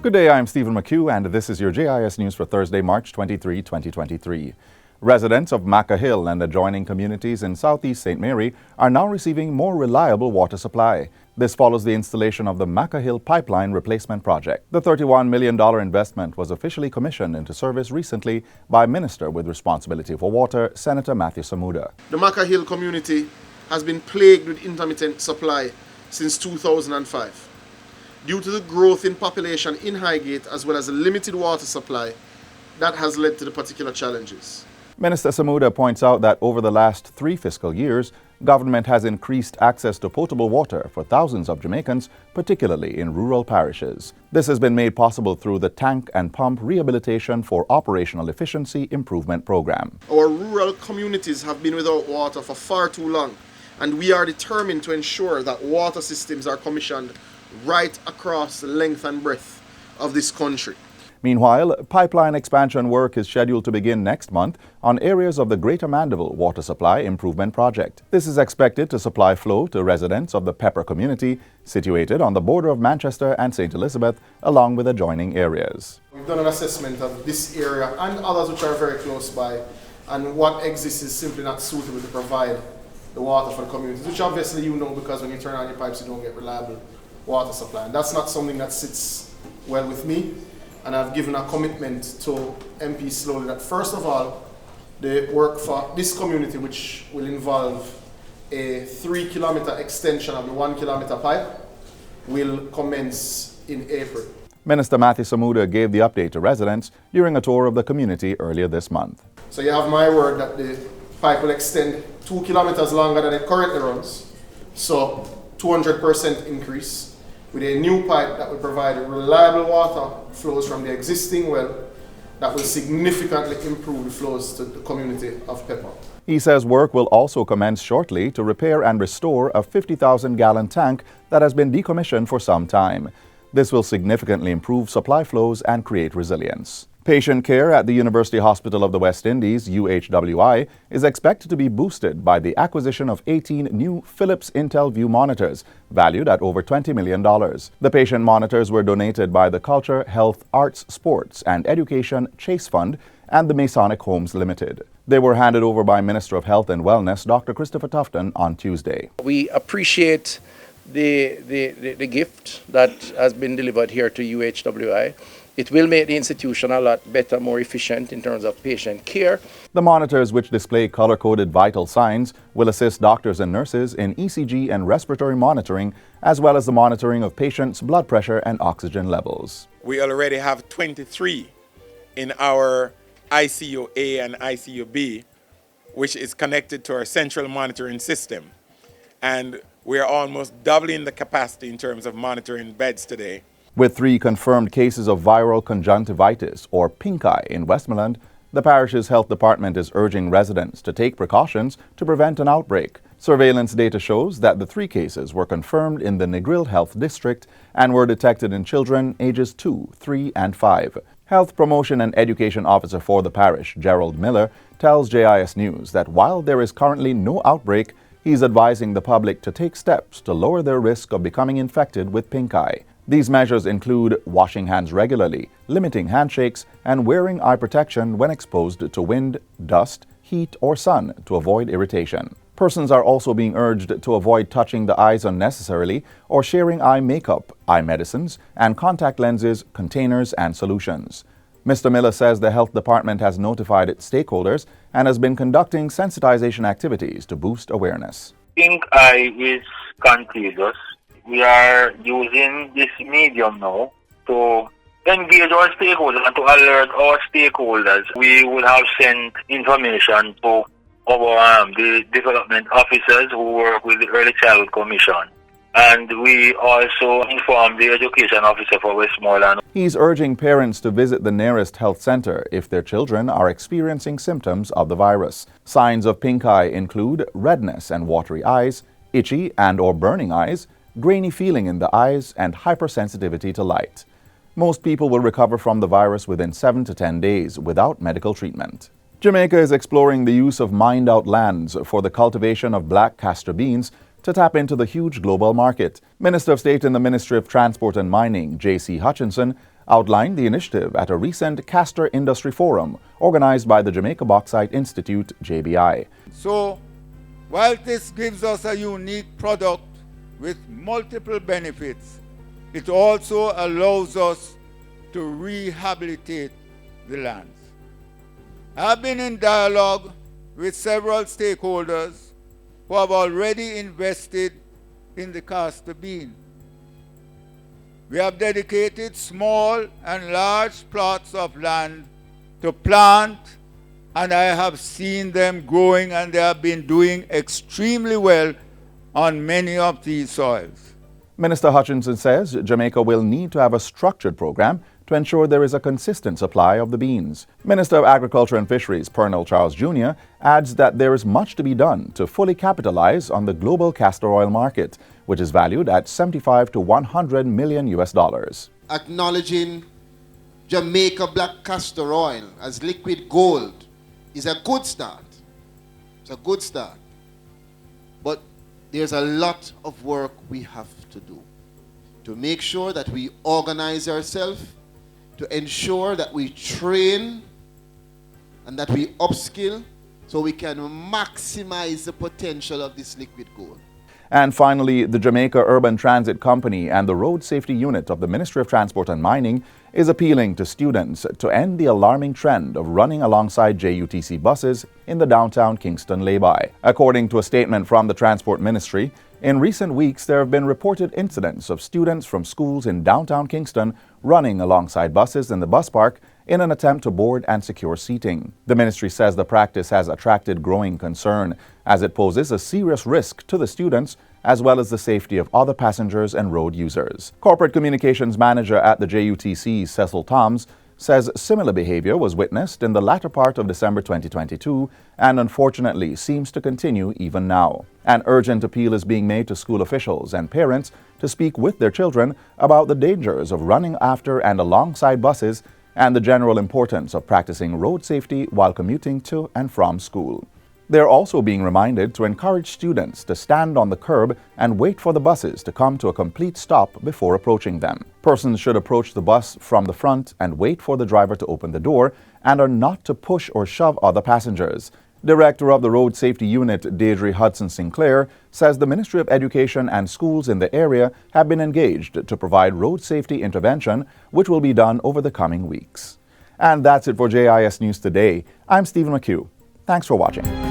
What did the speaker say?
Good day, I'm Stephen McHugh, and this is your JIS News for Thursday, March 23, 2023. Residents of Maca Hill and adjoining communities in southeast St. Mary are now receiving more reliable water supply. This follows the installation of the Maca Hill Pipeline Replacement Project. The $31 million investment was officially commissioned into service recently by Minister with Responsibility for Water, Senator Matthew Samuda. The Maca Hill community has been plagued with intermittent supply since 2005. Due to the growth in population in Highgate as well as a limited water supply, that has led to the particular challenges. Minister Samuda points out that over the last 3 fiscal years, government has increased access to potable water for thousands of Jamaicans, particularly in rural parishes. This has been made possible through the Tank and Pump Rehabilitation for Operational Efficiency Improvement Program. Our rural communities have been without water for far too long, and we are determined to ensure that water systems are commissioned right across the length and breadth of this country. Meanwhile, pipeline expansion work is scheduled to begin next month on areas of the Greater Mandeville Water Supply Improvement Project. This is expected to supply flow to residents of the Pepper community, situated on the border of Manchester and St. Elizabeth, along with adjoining areas. We've done an assessment of this area and others which are very close by, and what exists is simply not suitable to provide the water for the communities, which obviously you know, because when you turn on your pipes you don't get reliable water supply. And that's not something that sits well with me. And I've given a commitment to MP Slowly that first of all, the work for this community, which will involve a 3-kilometer extension of the 1-kilometer pipe, will commence in April. Minister Matthew Samuda gave the update to residents during a tour of the community earlier this month. So you have my word that the pipe will extend 2 kilometers longer than it currently runs. So 200% increase, with a new pipe that will provide reliable water flows from the existing well that will significantly improve the flows to the community of Pepper. He says work will also commence shortly to repair and restore a 50,000-gallon tank that has been decommissioned for some time. This will significantly improve supply flows and create resilience. Patient care at the University Hospital of the West Indies, UHWI, is expected to be boosted by the acquisition of 18 new Philips IntelliView monitors, valued at over $20 million. The patient monitors were donated by the Culture, Health, Arts, Sports and Education Chase Fund and the Masonic Homes Limited. They were handed over by Minister of Health and Wellness, Dr. Christopher Tufton, on Tuesday. We appreciate the gift that has been delivered here to UHWI. It will make the institution a lot better, more efficient in terms of patient care. The monitors, which display color-coded vital signs, will assist doctors and nurses in ECG and respiratory monitoring, as well as the monitoring of patients' blood pressure and oxygen levels. We already have 23 in our ICU A and ICU B, which is connected to our central monitoring system. And we are almost doubling the capacity in terms of monitoring beds today. With 3 confirmed cases of viral conjunctivitis, or pink eye, in Westmoreland, the parish's health department is urging residents to take precautions to prevent an outbreak. Surveillance data shows that the 3 cases were confirmed in the Negril Health District and were detected in children ages 2, 3, and 5. Health Promotion and Education Officer for the parish, Gerald Miller, tells JIS News that while there is currently no outbreak, he's advising the public to take steps to lower their risk of becoming infected with pink eye. These measures include washing hands regularly, limiting handshakes, and wearing eye protection when exposed to wind, dust, heat, or sun to avoid irritation. Persons are also being urged to avoid touching the eyes unnecessarily or sharing eye makeup, eye medicines, and contact lenses, containers, and solutions. Mr. Miller says the health department has notified its stakeholders and has been conducting sensitization activities to boost awareness. Pink eye is contagious. We are using this medium now to engage our stakeholders and to alert our stakeholders. We would have sent information to the development officers who work with the Early Childhood Commission. And we also informed the education officer for Westmoreland. He's urging parents to visit the nearest health center if their children are experiencing symptoms of the virus. Signs of pink eye include redness and watery eyes, itchy and/or burning eyes, grainy feeling in the eyes, and hypersensitivity to light. Most people will recover from the virus within 7 to 10 days without medical treatment. Jamaica is exploring the use of mined-out lands for the cultivation of black castor beans to tap into the huge global market. Minister of State in the Ministry of Transport and Mining, J.C. Hutchinson, outlined the initiative at a recent Castor Industry Forum organized by the Jamaica Bauxite Institute, JBI. So, while this gives us a unique product with multiple benefits, it also allows us to rehabilitate the lands. I've been in dialogue with several stakeholders who have already invested in the castor bean. We have dedicated small and large plots of land to plant, and I have seen them growing, and they have been doing extremely well on many of these soils. Minister Hutchinson says Jamaica will need to have a structured program to ensure there is a consistent supply of the beans. Minister of Agriculture and Fisheries, Pernell Charles Jr., adds that there is much to be done to fully capitalize on the global castor oil market, which is valued at $75 to $100 million. Acknowledging Jamaica black castor oil as liquid gold is a good start. It's a good start. But there's a lot of work we have to do to make sure that we organize ourselves, to ensure that we train and that we upskill so we can maximize the potential of this liquid gold. And finally, the Jamaica Urban Transit Company and the Road Safety Unit of the Ministry of Transport and Mining is appealing to students to end the alarming trend of running alongside JUTC buses in the downtown Kingston lay-by. According to a statement from the Transport Ministry, in recent weeks there have been reported incidents of students from schools in downtown Kingston running alongside buses in the bus park in an attempt to board and secure seating. The ministry says the practice has attracted growing concern as it poses a serious risk to the students as well as the safety of other passengers and road users. Corporate Communications Manager at the JUTC, Cecil Toms, says similar behavior was witnessed in the latter part of December 2022 and unfortunately seems to continue even now. An urgent appeal is being made to school officials and parents to speak with their children about the dangers of running after and alongside buses and the general importance of practicing road safety while commuting to and from school. They're also being reminded to encourage students to stand on the curb and wait for the buses to come to a complete stop before approaching them. Persons should approach the bus from the front and wait for the driver to open the door and are not to push or shove other passengers. Director of the Road Safety Unit, Deirdre Hudson Sinclair, says the Ministry of Education and schools in the area have been engaged to provide road safety intervention, which will be done over the coming weeks. And that's it for JIS News Today. I'm Stephen McHugh. Thanks for watching.